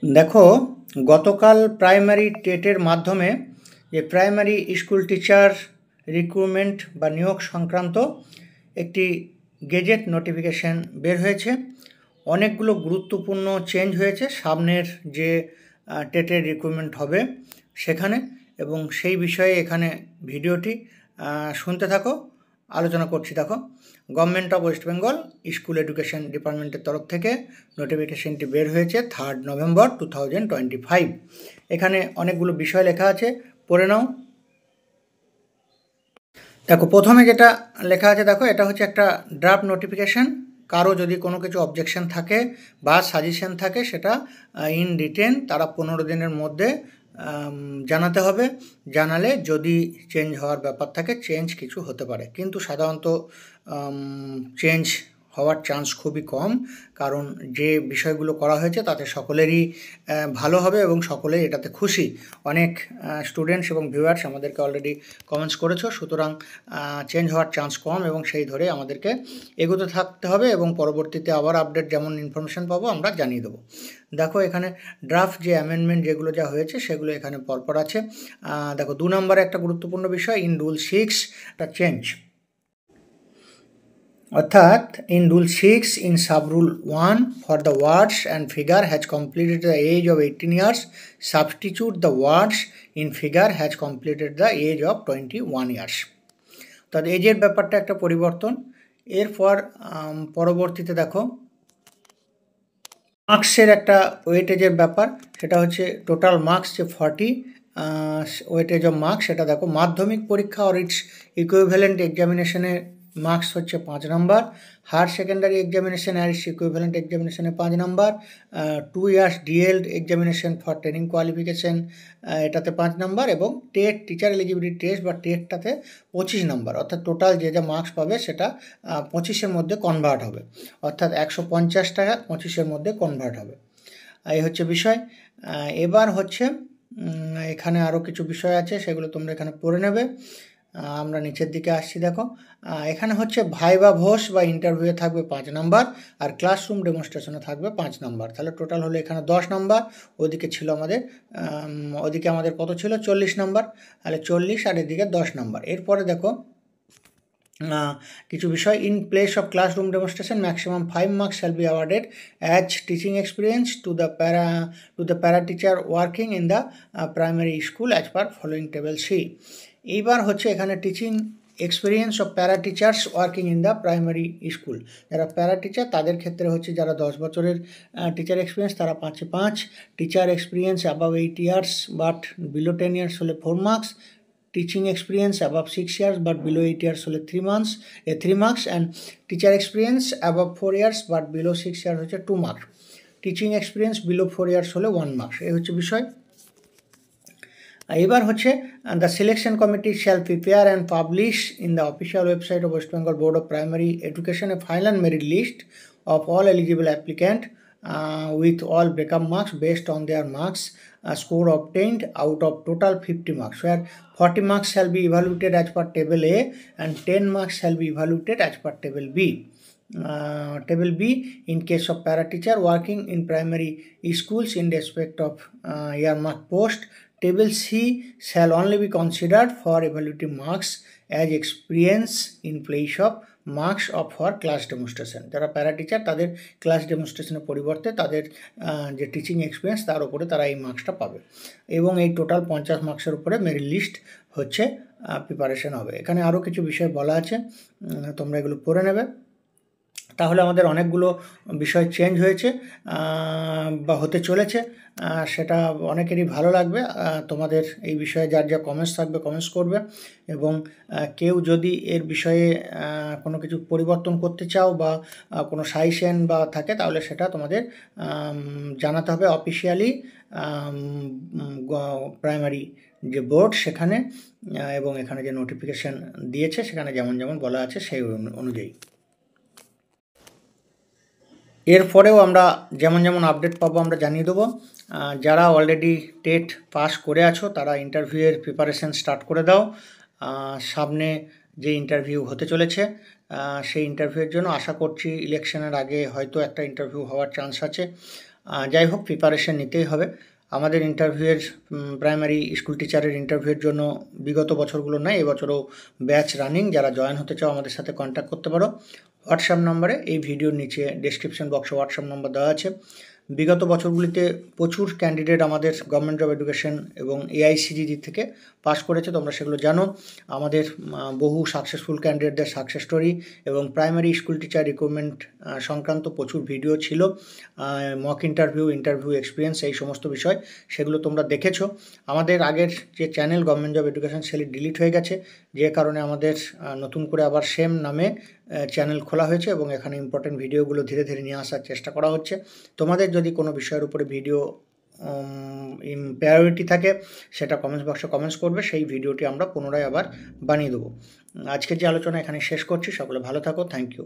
দেখো, গতকাল প্রাইমারি টেটের মাধ্যমে যে প্রাইমারি স্কুল টিচার রিক্রুটমেন্ট বা নিয়োগ সংক্রান্ত একটি গেজেট নোটিফিকেশন বের হয়েছে। অনেকগুলো গুরুত্বপূর্ণ চেঞ্জ হয়েছে সামনের যে টেটের রিক্রুটমেন্ট হবে সেখানে, এবং সেই বিষয়ে এখানে ভিডিওটি শুনতে থাকো। আলোচনা করছি। দেখো, government of West Bengal school education ডিপার্টমেন্টের তরফ থেকে নোটিফিকেশনটি বের হয়েছে 3 নভেম্বর 2025। এখানে অনেকগুলো বিষয় লেখা আছে, পড়ে নাও। দেখো, প্রথমে যেটা লেখা আছে, দেখো এটা হচ্ছে একটা ড্রাফট নোটিফিকেশন। কারো যদি কোনো কিছু অবজেকশন থাকে বা সাজেশন থাকে, সেটা ইন রিটেন তারা 15 দিনের মধ্যে জানাতে হবে। জানালে যদি চেঞ্জ হওয়ার ব্যাপার থাকে, চেঞ্জ কিছু হতে পারে, কিন্তু সাধারণত চেঞ্জ হওয়ার চান্স খুবই কম, কারণ যে বিষয়গুলো করা হয়েছে তাতে সকলেরই ভালো হবে এবং সকলেই এটাতে খুশি। অনেক স্টুডেন্টস এবং ভিউয়ার্স আমাদেরকে অলরেডি কমেন্টস করেছো, সুতরাং চেঞ্জ হওয়ার চান্স কম এবং সেই ধরে আমাদেরকে এগোতে থাকতে হবে এবং পরবর্তীতে আবার আপডেট যেমন ইনফরমেশান পাবো আমরা জানিয়ে দেবো। দেখো, এখানে ড্রাফট যে অ্যামেন্ডমেন্ট যেগুলো যা হয়েছে সেগুলো এখানে পরপর আছে। দেখো, 2 নম্বরে একটা গুরুত্বপূর্ণ বিষয়, ইন রুল 6 একটা চেঞ্জ, অর্থাৎ in rule 6 in sub rule 1 for the words and figure has completed the age of 18 years substitute the words in figure has completed the age of 21 years. অর্থাৎ এজের ব্যাপারটা একটা পরিবর্তন। এরপর পরবর্তীতে দেখো, মার্কসের একটা ওয়েটেজের ব্যাপার, সেটা হচ্ছে টোটাল মার্কস যে 40 ওয়েটেজ অফ মার্কস, সেটা দেখো মাধ্যমিক পরীক্ষা অর ইটস ইকুইভ্যালেন্ট এক্সামিনেশনের মার্কস হচ্ছে 5 নম্বর, হায়ার সেকেন্ডারি এক্সামিনেশন আর ইটস ইকুইভ্যালেন্ট এক্সামিনেশনে 5 নম্বর, 2 years DElEd examination for training qualification এটাতে 5 নম্বর, এবং টেট টিচার এলিজিবিলিটি টেস্ট বা টেটটাতে 25 নম্বর। অর্থাৎ টোটাল যে যা মার্কস পাবে সেটা 25-এর মধ্যে কনভার্ট হবে, অর্থাৎ 150 টাকা 25-এর মধ্যে কনভার্ট হবে। এই হচ্ছে বিষয়। এবার হচ্ছে এখানে আরও কিছু বিষয় আছে, সেগুলো তোমরা এখানে পড়ে নেবে। আমরা নিচের দিকে আসছি। দেখো, এখানে হচ্ছে ভাইবা ভোস বা ইন্টারভিউয়ে থাকবে 5 নম্বর, আর ক্লাসরুম ডেমনস্ট্রেশনে থাকবে 5 নম্বর। তাহলে টোটাল হলো এখানে 10 নম্বর। ওদিকে ছিল আমাদের কত ছিল, 40 নম্বর। তাহলে 40 আর এদিকে 10 নম্বর। এরপরে দেখো কিছু বিষয়, in place of classroom demonstration maximum 5 marks shall be awarded as teaching experience to the para teacher working in the primary school as per following table C. এইবার হচ্ছে এখানে teaching experience of para teachers working in the primary school. যারা para teacher তাদের ক্ষেত্রে হচ্ছে যারা 10 বছরের teacher experience তারা 5 teacher experience above 8 years but below 10 years হলে 4 marks, teaching experience above 6 years but below 8 years হলে 3 marks, and teacher experience above 4 years but below 6 years হচ্ছে 2 marks, teaching experience below 4 years হলে 1 marks. এই হচ্ছে বিষয়। এবার হচ্ছে the selection committee shall prepare and publish in the official website of West Bengal board of primary education এ final merit list of all eligible applicant with all breakup marks based on their marks score obtained out of total 50 marks, where 40 marks shall be evaluated as per table A and 10 marks shall be evaluated as per table B. Table B in case of para teacher working in primary schools in respect of earmark post. Table C shall only be considered for evaluating marks as experience in place of marks of for class demonstration. যারা para teacher তাদের class ডেমনস্ট্রেশনের পরিবর্তে তাদের যে teaching experience তার উপরে তারা এই মার্কসটা পাবে, এবং এই টোটাল 50 মার্কসের উপরে মেরিট লিস্ট হচ্ছে প্রিপারেশন হবে। এখানে আরও কিছু বিষয় বলা আছে, তোমরা এগুলো পড়ে নেবে। তাহলে আমাদের অনেকগুলো বিষয় চেঞ্জ হয়েছে বা হতে চলেছে, সেটা অনেকেরই ভালো লাগবে। তোমাদের এই বিষয়ে যার যা কমেন্টস থাকবে কমেন্টস করবে, এবং কেউ যদি এর বিষয়ে কোনো কিছু পরিবর্তন করতে চাও বা কোনো সাজেশন বা থাকে তাহলে সেটা তোমাদের জানাতে হবে অফিসিয়ালি প্রাইমারি যে বোর্ড সেখানে, এবং এখানে যে নোটিফিকেশান দিয়েছে সেখানে যেমন যেমন বলা আছে সেই অনুযায়ী। এরপরেও আমরা যেমন যেমন আপডেট পাবো আমরা জানিয়ে দেবো। যারা অলরেডি টেট পাস করে আছো তারা ইন্টারভিউয়ের প্রিপারেশান স্টার্ট করে দাও। সামনে যে ইন্টারভিউ হতে চলেছে সেই ইন্টারভিউয়ের জন্য আশা করছি ইলেকশনের আগে হয়তো একটা ইন্টারভিউ হওয়ার চান্স আছে। যাই হোক, প্রিপারেশন নিতেই হবে। আমাদের ইন্টারভিউয়ের প্রাইমারি স্কুল টিচারের ইন্টারভিউয়ের জন্য বিগত বছরগুলো নয়, এবছরও ব্যাচ রানিং। যারা জয়েন হতে চাও আমাদের সাথে কন্ট্যাক্ট করতে পারো হোয়াটসঅ্যাপ নম্বরে। এই ভিডিওর নিচে ডেসক্রিপশন বক্সে হোয়াটসঅ্যাপ নম্বর দেওয়া আছে। বিগত বছরগুলিতে প্রচুর ক্যান্ডিডেট আমাদের গভর্নমেন্ট জব এডুকেশন এবং AICTE থেকে পাস করেছে, তোমরা সেগুলো জানো। আমাদের বহু সাকসেসফুল ক্যান্ডিডেটদের সাকসেস স্টোরি এবং প্রাইমারি স্কুল টিচার রিক্রুটমেন্ট সংক্রান্ত প্রচুর ভিডিও ছিল, মক ইন্টারভিউ এক্সপিরিয়েন্স, এই সমস্ত বিষয় সেগুলো তোমরা দেখেছো। আমাদের আগের যে চ্যানেল গভর্নমেন্ট জব এডুকেশন সেটি ডিলিট হয়ে গেছে, যে কারণে আমাদের নতুন করে আবার সেম নামে চ্যানেল খোলা হয়েছে এবং এখানে ইম্পর্টেন্ট ভিডিওগুলো ধীরে ধীরে নিয়ে আসার চেষ্টা করা হচ্ছে। তোমাদের যদি কোনো বিষয়ের উপরে ভিডিও প্রায়োরিটি থাকে সেটা কমেন্টস বক্সে কমেন্টস করবে, সেই ভিডিওটি আমরা পুনরায় আবার বানিয়ে দেবো। আজকের যে আলোচনা এখানে শেষ করছি। সকলে ভালো থাকো, থ্যাংক ইউ।